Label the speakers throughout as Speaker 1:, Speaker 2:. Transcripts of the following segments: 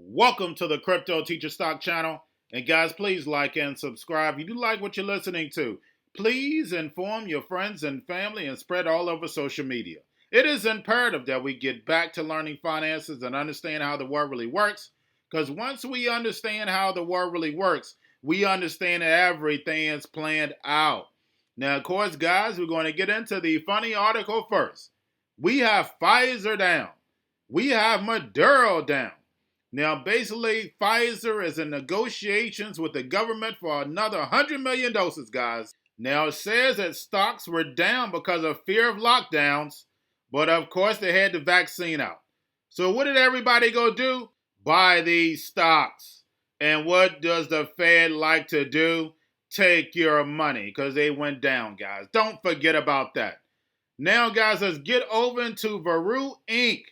Speaker 1: Welcome to the Crypto Teacher Stock Channel. And guys, please like and subscribe. If you do like what you're listening to, please inform your friends and family and spread all over social media. It is imperative that we get back to learning finances and understand how the world really works. Because once we understand how the world really works, we understand that everything is planned out. Now, of course, guys, we're going to get into the funny article first. We have Pfizer down. We have Maduro down. Now, basically, Pfizer is in negotiations with the government for another 100 million doses, guys. Now, it says that stocks were down because of fear of lockdowns, but of course, they had the vaccine out. So what did everybody go do? Buy these stocks. And what does the Fed like to do? Take your money because they went down, guys. Don't forget about that. Now, guys, let's get over into Varuu Inc.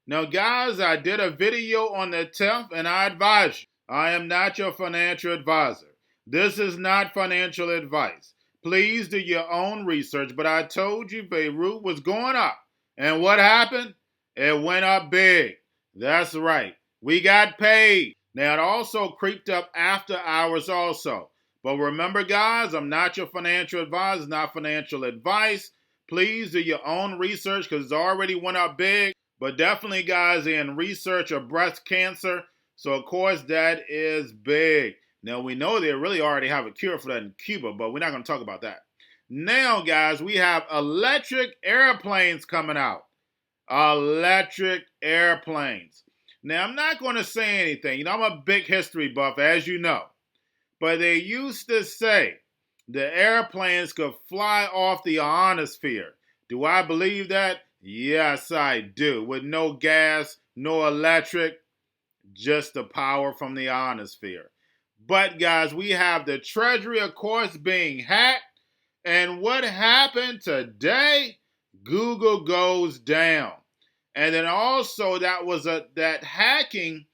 Speaker 1: Now, guys, I did a video on the 10th, and I advise you, I am not your financial advisor. This is not financial advice. Please do your own research, but I told you Veru was going up. And what happened? It went up big. That's right. We got paid. Now, it also creeped up after hours also. But remember, guys, I'm not your financial advisor, not financial advice. Please do your own research because it's already went up big. But definitely, guys, in research of breast cancer. So, of course, that is big. Now, we know they really already have a cure for that in Cuba, but we're not going to talk about that. Now, guys, we have electric airplanes coming out. Electric airplanes. Now, I'm not going to say anything. You know, I'm a big history buff, as you know. But they used to say the airplanes could fly off the ionosphere. Do I believe that? Yes, I do. With no gas, no electric, just the power from the ionosphere. But, guys, we have the Treasury, of course, being hacked. And what happened today? Google goes down. And then also that hacking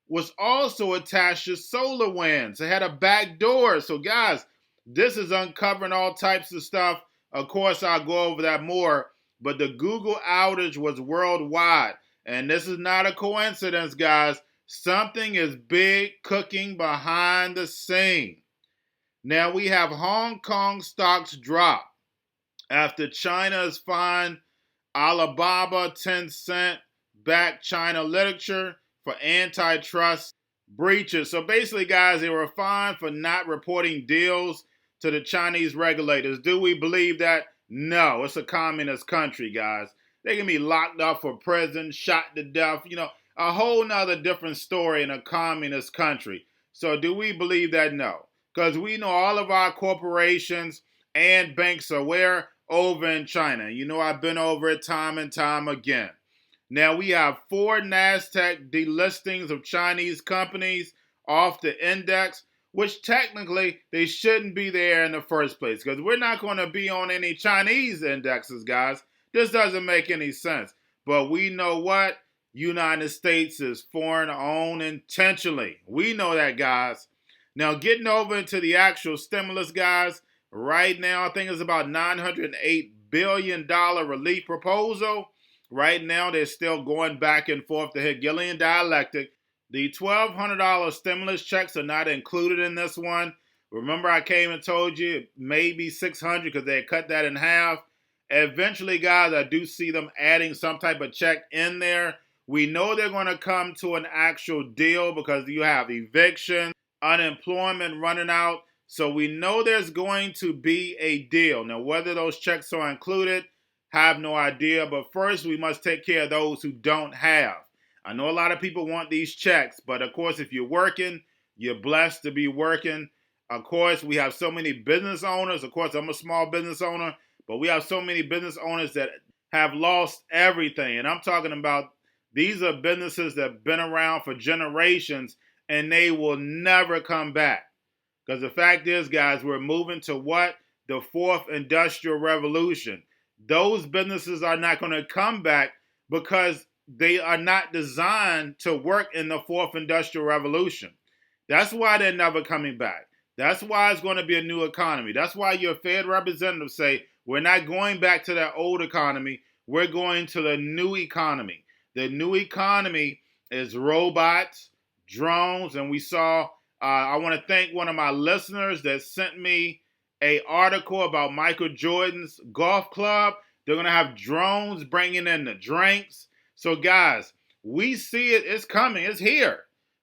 Speaker 1: was also attached to SolarWinds. It had a back door. So, guys, this is uncovering all types of stuff. Of course, I'll go over that more. But the Google outage was worldwide. And this is not a coincidence, guys. Something is big cooking behind the scene. Now we have Hong Kong stocks drop after China's fined Alibaba, Tencent, backed China literature for antitrust breaches. So basically, guys, they were fined for not reporting deals to the Chinese regulators. Do we believe that? No, it's a communist country, guys. They can be locked up for prison, shot to death, a whole nother different story in a communist country. So do we believe that? No. Because we know all of our corporations and banks are where? Over in China. You know, I've been over it time and time again. Now we have 4 NASDAQ delistings of Chinese companies off the index, which technically they shouldn't be there in the first place because we're not going to be on any Chinese indexes, guys. This doesn't make any sense. But we know what? United States is foreign owned intentionally. We know that, guys. Now, getting over into the actual stimulus, guys, right now I think it's about $908 billion relief proposal. Right now, they're still going back and forth, the Hegelian dialectic. The $1,200 stimulus checks are not included in this one. Remember, I came and told you maybe $600 because they cut that in half. Eventually, guys, I do see them adding some type of check in there. We know they're going to come to an actual deal because you have eviction, unemployment running out. So we know there's going to be a deal. Now, whether those checks are included, have no idea. But first, we must take care of those who don't have. I know a lot of people want these checks, but of course, if you're working, you're blessed to be working. Of course, we have so many business owners. Of course, I'm a small business owner, but we have so many business owners that have lost everything. And I'm talking about these are businesses that have been around for generations, and they will never come back. Because the fact is, guys, we're moving to what? The 4th Industrial Revolution. Those businesses are not going to come back because they are not designed to work in the 4th Industrial Revolution. That's why they're never coming back. That's why it's going to be a new economy. That's why your Fed representatives say, we're not going back to that old economy. We're going to the new economy. The new economy is robots, drones, and we saw, I want to thank one of my listeners that sent me a article about Michael Jordan's golf club. They're going to have drones bringing in the drinks. So guys, we see it. It's coming. It's here.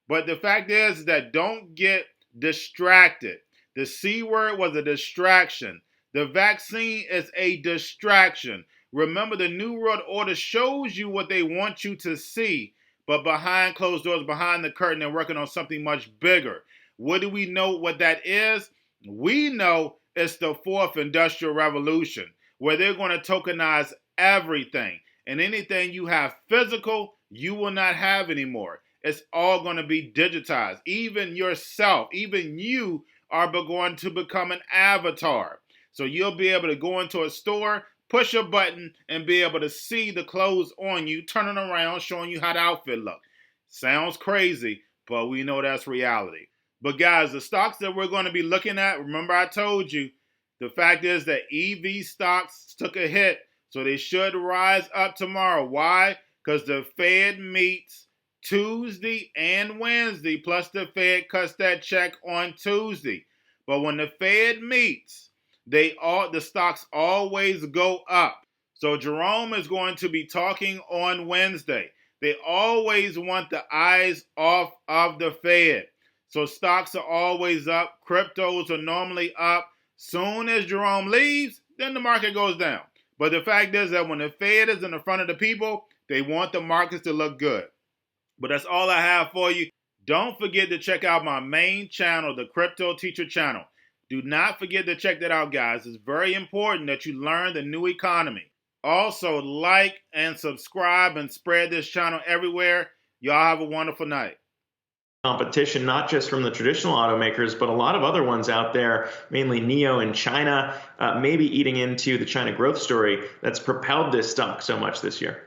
Speaker 1: But the fact is that don't get distracted. The C word was a distraction. The vaccine is a distraction. Remember, the New World Order shows you what they want you to see, but behind closed doors, behind the curtain, they're working on something much bigger. What do we know what that is? We know it's the fourth industrial revolution, where they're going to tokenize everything. And anything you have physical, you will not have anymore. It's all going to be digitized. Even yourself, even you are going to become an avatar. So you'll be able to go into a store, push a button, and be able to see the clothes on you, turning around, showing you how the outfit looks. Sounds crazy, but we know that's reality. But guys, the stocks that we're going to be looking at, remember I told you, the fact is that EV stocks took a hit, so they should rise up tomorrow. Why? Because the Fed meets Tuesday and Wednesday, plus the Fed cuts that check on Tuesday. But when the Fed meets, the stocks always go up. So Jerome is going to be talking on Wednesday. They always want the eyes off of the Fed. So stocks are always up. Cryptos are normally up. Soon as Jerome leaves, then the market goes down. But the fact is that when the Fed is in the front of the people, they want the markets to look good. But that's all I have for you. Don't forget to check out my main channel, the Crypto Teacher channel. Do not forget to check that out, guys. It's very important that you learn the new economy. Also, like and subscribe and spread this channel everywhere. Y'all have a wonderful night.
Speaker 2: Competition, not just from the traditional automakers, but a lot of other ones out there, mainly NIO in China, maybe eating into the China growth story that's propelled this stock so much this year.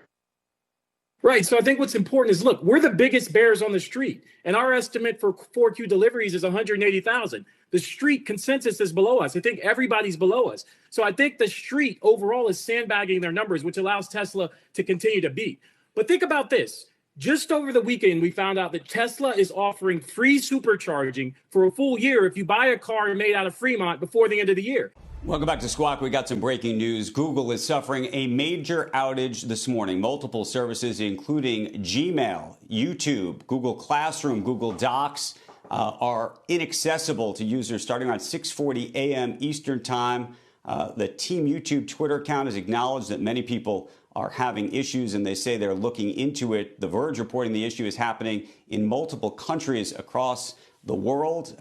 Speaker 3: Right. So I think what's important is, look, we're the biggest bears on the street, and our estimate for 4Q deliveries is 180,000. The street consensus is below us. I think everybody's below us. So I think the street overall is sandbagging their numbers, which allows Tesla to continue to beat. But think about this. Just over the weekend, we found out that Tesla is offering free supercharging for a full year if you buy a car made out of Fremont before the end of the year.
Speaker 4: Welcome back to Squawk. We got some breaking news. Google is suffering a major outage this morning. Multiple services, including Gmail, YouTube, Google Classroom, Google Docs, are inaccessible to users starting around 6:40 a.m. Eastern Time. The Team YouTube Twitter account has acknowledged that many people are having issues, and they say they're looking into it. The Verge reporting the issue is happening in multiple countries across the world.